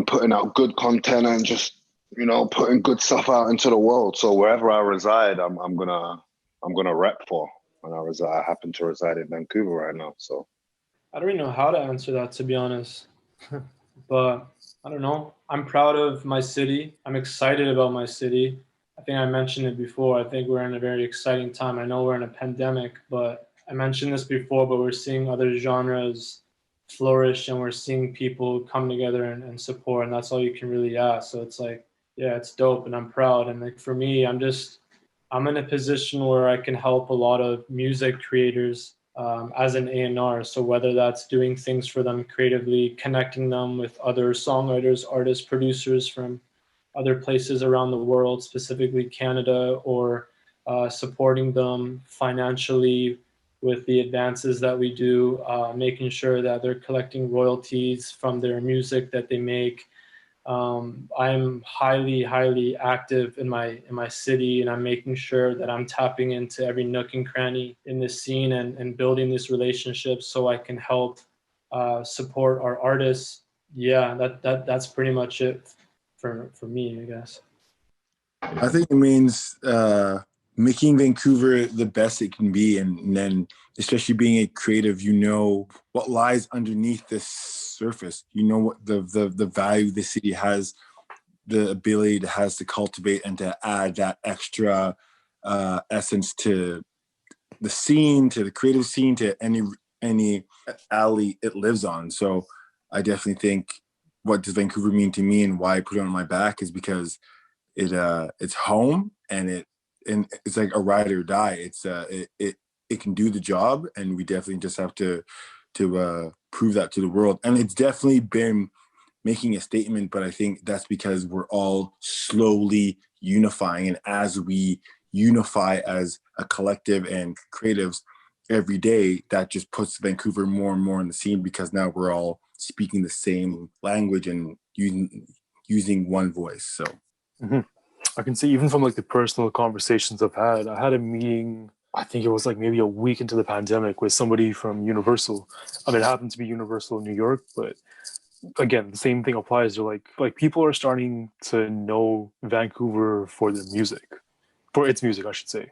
putting out good content and just, putting good stuff out into the world. So wherever I reside, I'm gonna rep for. When I happen to reside in Vancouver right now. So I don't really know how to answer that, to be honest. But I don't know. I'm proud of my city. I'm excited about my city. I think I mentioned it before. I think we're in a very exciting time. I know we're in a pandemic, but I mentioned this before, but we're seeing other genres flourish and we're seeing people come together and support, and that's all you can really ask. So it's like, yeah, it's dope and I'm proud. And like for me, I'm in a position where I can help a lot of music creators as an A&R. So whether that's doing things for them creatively, connecting them with other songwriters, artists, producers from other places around the world, specifically Canada, or supporting them financially with the advances that we do, making sure that they're collecting royalties from their music that they make, I'm highly active in my city, and I'm making sure that I'm tapping into every nook and cranny in this scene and building these relationships so I can help support our artists. Yeah, that's pretty much it for me, I guess. I think it means making Vancouver the best it can be, and then especially being a creative, you know what lies underneath this surface. You know what the value the city has, the ability it has to cultivate and to add that extra essence to the scene, to the creative scene, to any alley it lives on. So I definitely think what does Vancouver mean to me and why I put it on my back is because it's home, and it's like a ride or die. It can do the job, and we definitely just have to prove that to the world. And it's definitely been making a statement, but I think that's because we're all slowly unifying, and as we unify as a collective and creatives every day, that just puts Vancouver more and more in the scene, because now we're all speaking the same language and using one voice. So I can see even from like the personal conversations I've had. I had a meeting, I think it was like maybe a week into the pandemic, with somebody from Universal. I mean, it happened to be Universal in New York, but again, the same thing applies. They're like people are starting to know Vancouver for their music, for its music, I should say.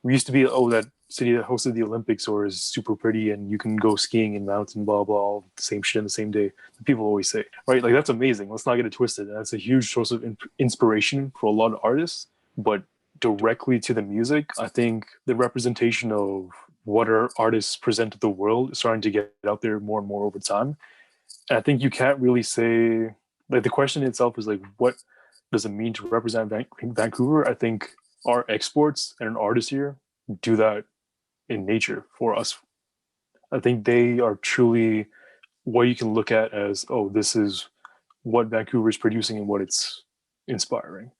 We used to be, oh, that city that hosted the Olympics or is super pretty and you can go skiing in mountain, blah, blah, all the same shit in the same day. People always say, right? Like, that's amazing. Let's not get it twisted. That's a huge source of inspiration for a lot of artists. But directly to the music, I think the representation of what our artists present to the world is starting to get out there more and more over time. And I think you can't really say, like, the question itself is like, what does it mean to represent Vancouver? I think our exports and artists here do that in nature for us. I think they are truly what you can look at as, oh, this is what Vancouver is producing and what it's inspiring.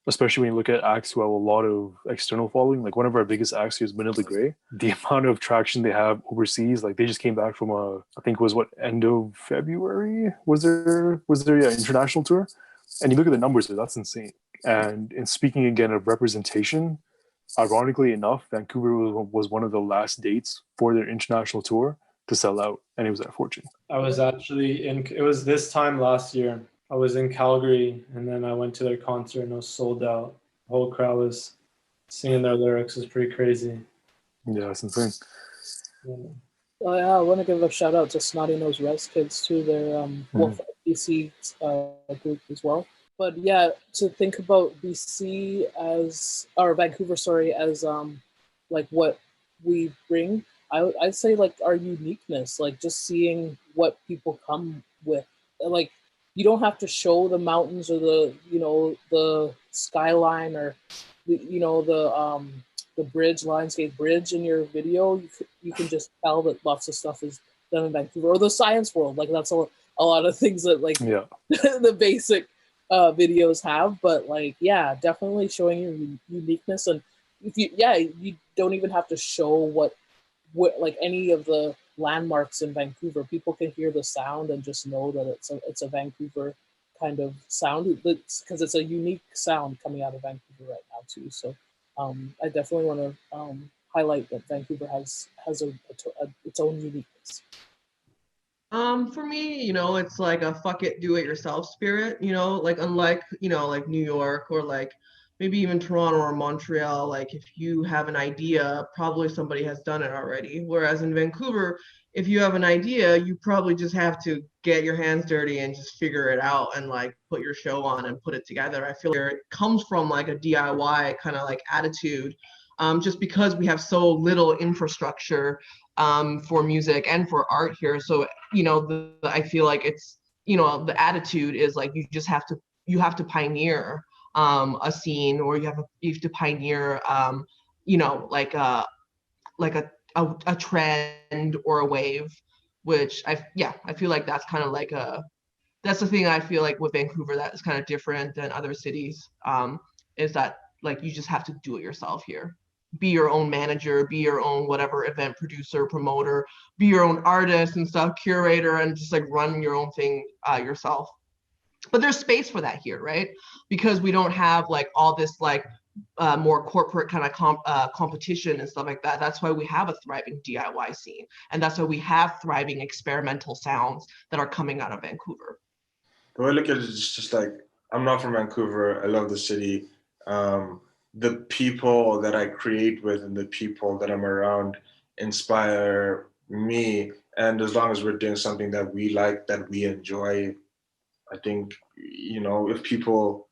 Especially when you look at acts who have a lot of external following. Like, one of our biggest acts here is Vanilla Grey. The amount of traction they have overseas, like, they just came back from I think it was end of February? Was there international tour? And you look at the numbers there, that's insane. And in speaking again of representation, ironically enough, Vancouver was one of the last dates for their international tour to sell out, and it was at Fortune. I was actually it was this time last year. I was in Calgary, and then I went to their concert, and it was sold out. The whole crowd was singing their lyrics. It was pretty crazy. Yeah, it's insane. Yeah. Yeah, I want to give a shout out to Snotty Nose Res Kids too. They're Wolf BC group as well. But yeah, to think about BC or Vancouver, sorry, as like what we bring, I'd say like our uniqueness, like just seeing what people come with. Like, you don't have to show the mountains or the skyline or the bridge, Lionsgate Bridge in your video. You can just tell that lots of stuff is done in Vancouver, or the Science World. Like, that's a lot of things that the basic videos have. But like, yeah, definitely showing your uniqueness. And if you don't even have to show what like any of the landmarks in Vancouver. People can hear the sound and just know that it's a Vancouver kind of sound, because it's a unique sound coming out of Vancouver right now too. So I definitely want to highlight that Vancouver has its own uniqueness. For me, it's like a fuck it, do it yourself spirit, like unlike, like New York or like maybe even Toronto or Montreal, like if you have an idea, probably somebody has done it already. Whereas in Vancouver, if you have an idea, you probably just have to get your hands dirty and just figure it out and like put your show on and put it together. I feel like it comes from like a DIY kind of like attitude, just because we have so little infrastructure for music and for art here. So, I feel like it's, the attitude is like, you have to pioneer a scene, or you have to pioneer, like a trend or a wave, which I feel like that's kind of like that's the thing I feel like with Vancouver that is kind of different than other cities, is that like you just have to do it yourself here. Be your own manager, be your own whatever event producer, promoter, be your own artist and stuff, curator, and just like run your own thing yourself. But there's space for that here, right? Because we don't have like all this like more corporate kind of competition and stuff like that. That's why we have a thriving DIY scene. And that's why we have thriving experimental sounds that are coming out of Vancouver. The way I look at it is just like, I'm not from Vancouver. I love the city. The people that I create with and the people that I'm around inspire me. And as long as we're doing something that we like, that we enjoy, I think, you know, if people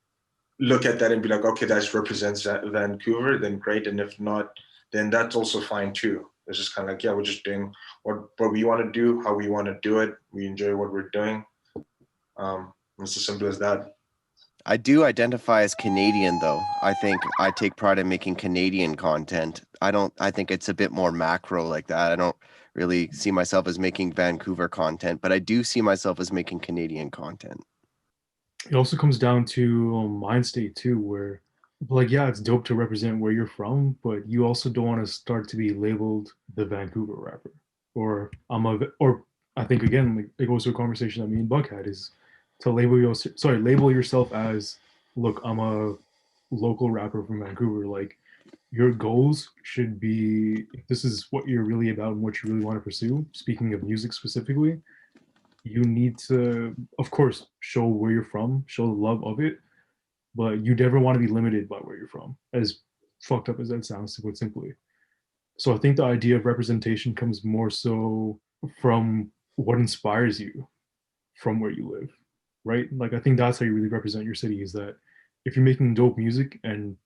look at that and be like, okay, that represents Vancouver, then great. And if not, then that's also fine too. It's just kind of like, yeah, we're just doing what we want to do, how we want to do it. We enjoy what we're doing. It's as simple as that. I do identify as Canadian, though. I think I take pride in making Canadian content. I think it's a bit more macro like that. I don't really see myself as making Vancouver content, but I do see myself as making Canadian content. It also comes down to mind state too, where like, yeah, it's dope to represent where you're from, but you also don't want to start to be labeled the Vancouver rapper. Or I think again, like it goes to a conversation that me and Buck had, is to label yourself as, look, I'm a local rapper from Vancouver. Like, your goals should be, if this is what you're really about and what you really want to pursue, speaking of music specifically, you need to, of course, show where you're from, show the love of it, but you never want to be limited by where you're from, as fucked up as that sounds, to put simply. So I think the idea of representation comes more so from what inspires you from where you live, right? Like, I think that's how you really represent your city, is that if you're making dope music, and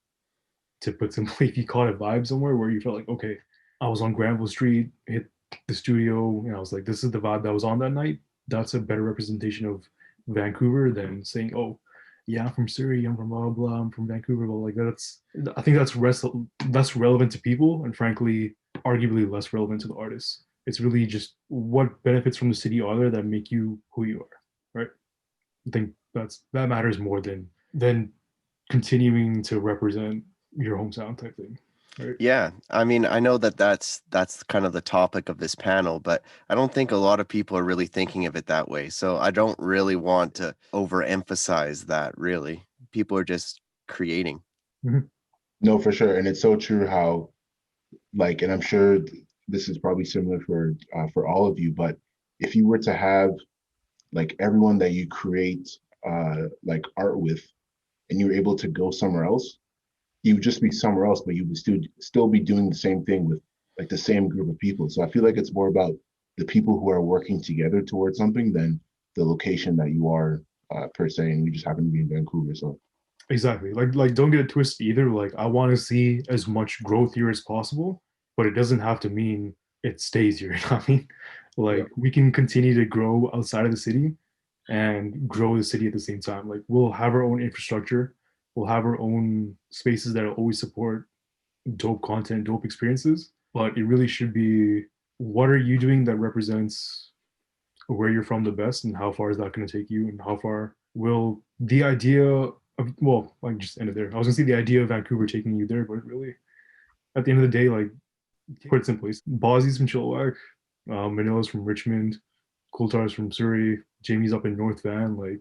to put simply, if you caught a vibe somewhere where you felt like, okay, I was on Granville Street, hit the studio, and I was like, this is the vibe that was on that night, that's a better representation of Vancouver than saying, oh, yeah, I'm from Surrey, I'm from blah, blah, I'm from Vancouver. But like, I think that's less relevant to people, and frankly, arguably less relevant to the artists. It's really just what benefits from the city are there that make you who you are, right? I think that matters more than continuing to represent your home sound type thing. Right? Yeah, I mean, I know that's kind of the topic of this panel, but I don't think a lot of people are really thinking of it that way. So I don't really want to overemphasize that, really. People are just creating. Mm-hmm. No, for sure. And it's so true how, like, and I'm sure this is probably similar for all of you, but if you were to have like everyone that you create like art with, and you were able to go somewhere else, you would just be somewhere else, but you would still be doing the same thing with like the same group of people. So I feel like it's more about the people who are working together towards something than the location that you are per se, and we just happen to be in Vancouver. So exactly, like don't get it twisted either. Like, I want to see as much growth here as possible, but it doesn't have to mean it stays here. You know what I mean? Like, we can continue to grow outside of the city and grow the city at the same time. Like, we'll have our own infrastructure, we'll have our own spaces that will always support dope content, dope experiences, but it really should be, what are you doing that represents where you're from the best, and how far is that going to take you, and how far will the idea of, well, I just ended there. I was gonna say the idea of Vancouver taking you there, but really, at the end of the day, like, put it simply, Bozzy's from Chilliwack, Manila's from Richmond, Coultar's from Surrey, Jamie's up in North Van. Like,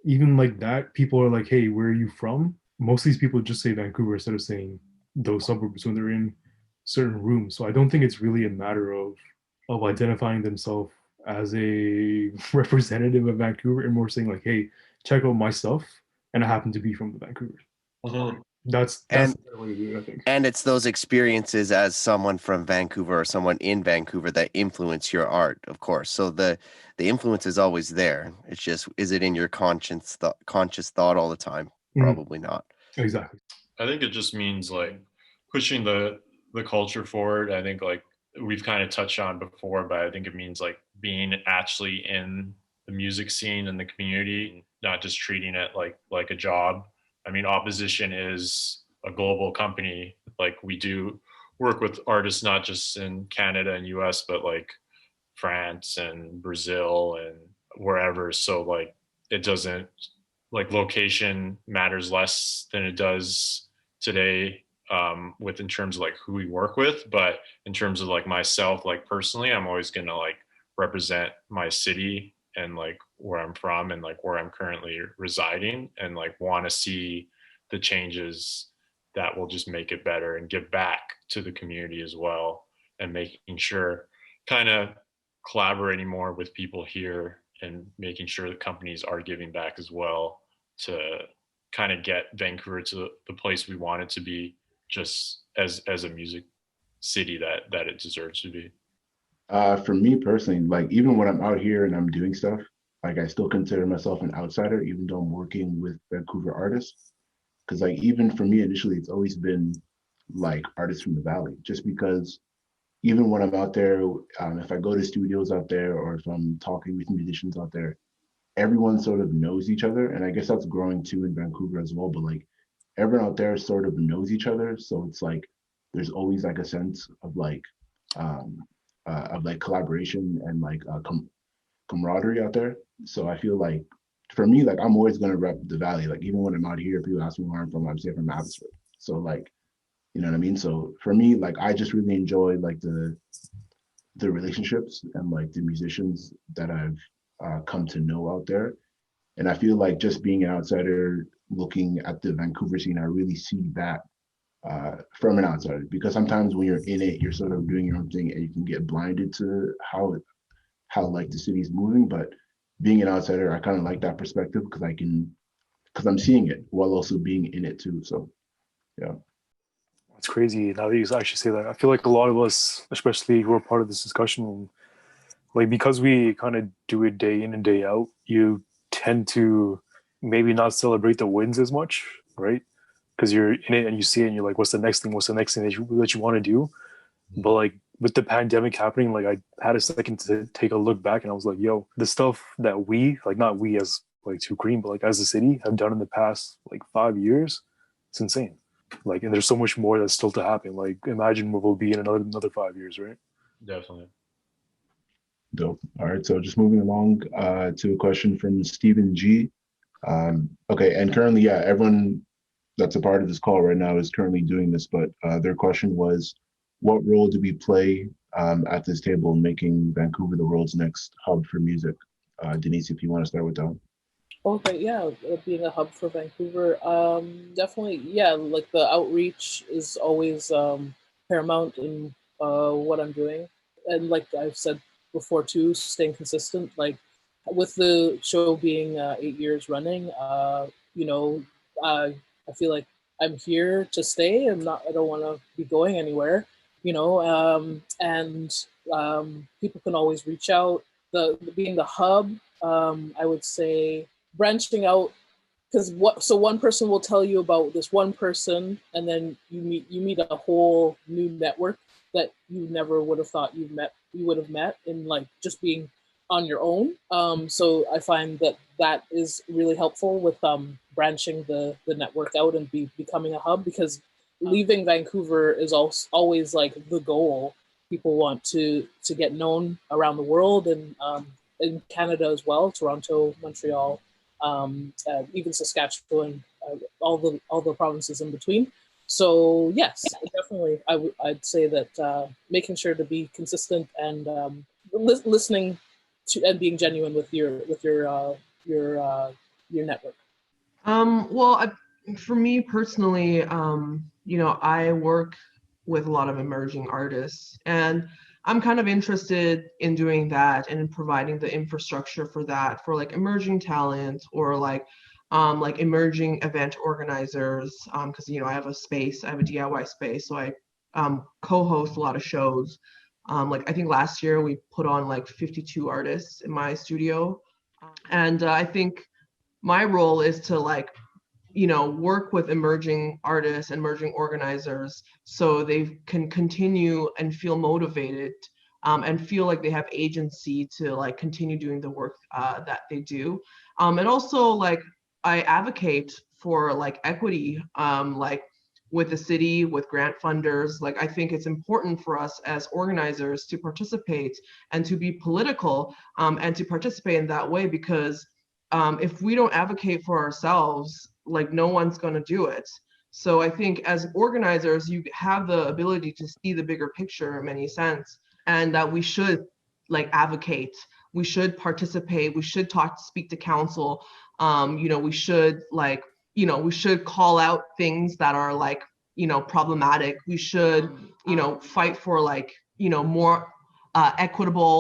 even like that, people are like, hey, where are you from? Most of these people just say Vancouver instead of saying those suburbs when they're in certain rooms. So I don't think it's really a matter of identifying themselves as a representative of Vancouver, and more saying like, hey, check out my stuff, and I happen to be from the Vancouver. Mm-hmm. That's the better way to do it, I think. And it's those experiences as someone from Vancouver or someone in Vancouver that influence your art, of course. So the influence is always there. It's just, is it in your conscious thought all the time? Probably not. Exactly. I think it just means like pushing the culture forward. I think like we've kind of touched on before, but I think it means like being actually in the music scene and the community, not just treating it like a job. I mean, Opposition is a global company. Like, we do work with artists not just in Canada and US, but like France and Brazil and wherever. So like, it doesn't, like, location matters less than it does today with in terms of like who we work with. But in terms of like myself, like personally, I'm always gonna like represent my city and like where I'm from and like where I'm currently residing, and like want to see the changes that will just make it better and give back to the community as well, and making sure kind of collaborating more with people here and making sure that companies are giving back as well to kind of get Vancouver to the place we want it to be, just as a music city that it deserves to be. For me personally, like even when I'm out here and I'm doing stuff, like I still consider myself an outsider, even though I'm working with Vancouver artists. Because like even for me initially, it's always been like artists from the valley, just because even when I'm out there, if I go to studios out there or if I'm talking with musicians out there, everyone sort of knows each other. And I guess that's growing too in Vancouver as well. But like everyone out there sort of knows each other. So it's like there's always like a sense of like collaboration and like camaraderie out there. So I feel like for me, like I'm always gonna rep the valley. Like even when I'm out here, people ask me where I'm from, I'm saying from Abbotsford. So like, you know what I mean? So for me, like I just really enjoy like the relationships and like the musicians that I've come to know out there. And I feel like just being an outsider looking at the Vancouver scene, I really see that from an outsider, because sometimes when you're in it, you're sort of doing your own thing and you can get blinded to how like the city's moving. But being an outsider, I kind of like that perspective because I'm seeing it while also being in it too. So yeah. It's crazy now that you actually say that. I feel like a lot of us, especially who are part of this discussion, like because we kind of do it day in and day out, you tend to maybe not celebrate the wins as much, right? Because you're in it and you see it and you're like, what's the next thing? What's the next thing that you want to do? But like with the pandemic happening, like I had a second to take a look back and I was like, yo, the stuff that we, like not we as like Two Green, but like as a city have done in the past like 5 years, it's insane. Like, and there's so much more that's still to happen. Like imagine what we'll be in another 5 years, right? Definitely. Dope. All right, so just moving along to a question from Stephen G. Okay, and currently, yeah, everyone that's a part of this call right now is currently doing this, but their question was, what role do we play at this table in making Vancouver the world's next hub for music? Denise, if you want to start with that one. Okay, yeah, being a hub for Vancouver, definitely, yeah, like the outreach is always paramount in what I'm doing. And like I've said before too, staying consistent, like with the show being 8 years running, you know, I feel like I'm here to stay. I don't want to be going anywhere, you know, and people can always reach out. Being the hub, I would say branching out, because one person will tell you about this one person, and then you meet a whole new network that you never would have thought you would have met in like just being on your own. So I find that is really helpful with branching the network out and becoming a hub, because leaving Vancouver is always like the goal. People want to get known around the world, and in Canada as well, Toronto, Montreal, even Saskatchewan, all the provinces in between. So yes, definitely, I'd say that making sure to be consistent and listening to and being genuine with your network. Well, for me personally, you know, I work with a lot of emerging artists, and I'm kind of interested in doing that and in providing the infrastructure for that, for like emerging talent or like emerging event organizers. Because you know, I have a DIY space, so I co-host a lot of shows. Like I think last year we put on like 52 artists in my studio, and I think my role is to like, you know, work with emerging artists and emerging organizers so they can continue and feel motivated and feel like they have agency to like continue doing the work that they do. And also like I advocate for like equity, like with the city, with grant funders. Like I think it's important for us as organizers to participate and to be political and to participate in that way, because if we don't advocate for ourselves, like no one's going to do it. So I think as organizers, you have the ability to see the bigger picture in many sense, and that we should like advocate. we should participate, we should speak to council, we should we should call out things that are like, problematic. We should, fight for more equitable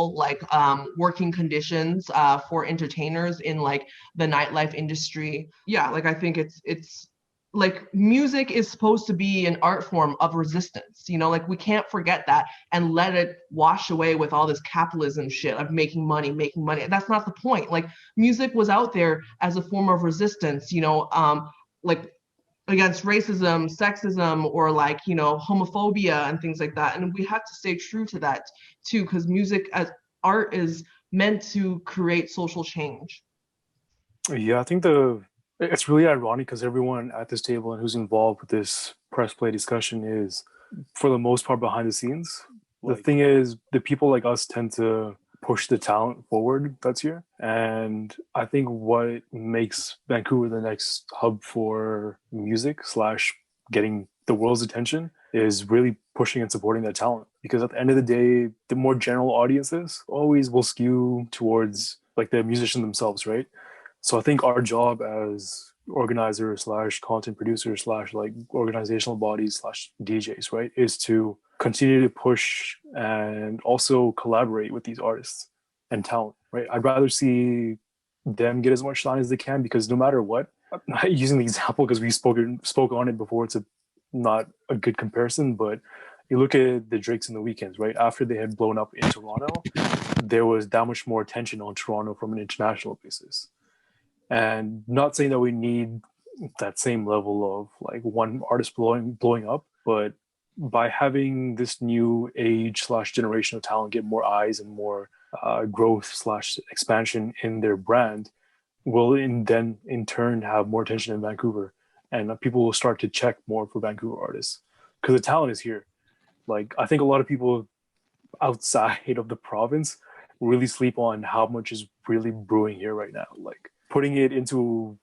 working conditions for entertainers in the nightlife industry. Yeah, I think it's music is supposed to be an art form of resistance, we can't forget that and let it wash away with all this capitalism shit of making money. That's not the point. Music was out there as a form of resistance, against racism, sexism, or homophobia and things like that. And we have to stay true to that too, because music as art is meant to create social change. Yeah, I think it's really ironic because everyone at this table and who's involved with this press play discussion is, for the most part, behind the scenes. The thing is, the people like us tend to push the talent forward that's here. And I think what makes Vancouver the next hub for music / getting the world's attention is really pushing and supporting that talent. Because at the end of the day, the more general audiences always will skew towards the musician themselves, right? So I think our job as organizers / content producers / organizational bodies / DJs, right, is to continue to push and also collaborate with these artists and talent, right? I'd rather see them get as much shine as they can, because no matter what, I'm not using the example because we spoke on it before, it's not a good comparison, but you look at the Drakes and the Weekends, right? After they had blown up in Toronto, there was that much more attention on Toronto from an international basis. And not saying that we need that same level of one artist blowing up, but by having this new age / generation of talent get more eyes and more growth / expansion in their brand, will in turn have more attention in Vancouver, and people will start to check more for Vancouver artists because the talent is here. I think a lot of people outside of the province really sleep on how much is really brewing here right now. Putting it into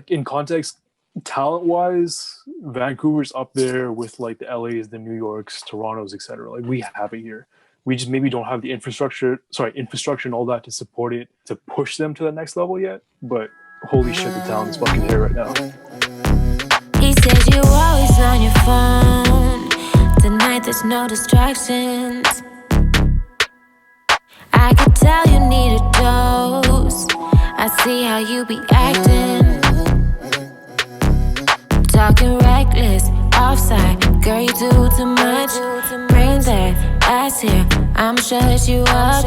in context, talent wise, Vancouver's up there with the LAs, the New Yorks, Torontos, etc. We have it here. We just maybe don't have the infrastructure and all that to support it, to push them to the next level yet. But holy shit, the talent is fucking here right now. He says you always on your phone. Tonight there's no distractions. I could tell you need a dose. I see how you be acting. Talking reckless, offside. Girl, you do too much. Bring that ass here, I'm shut you up.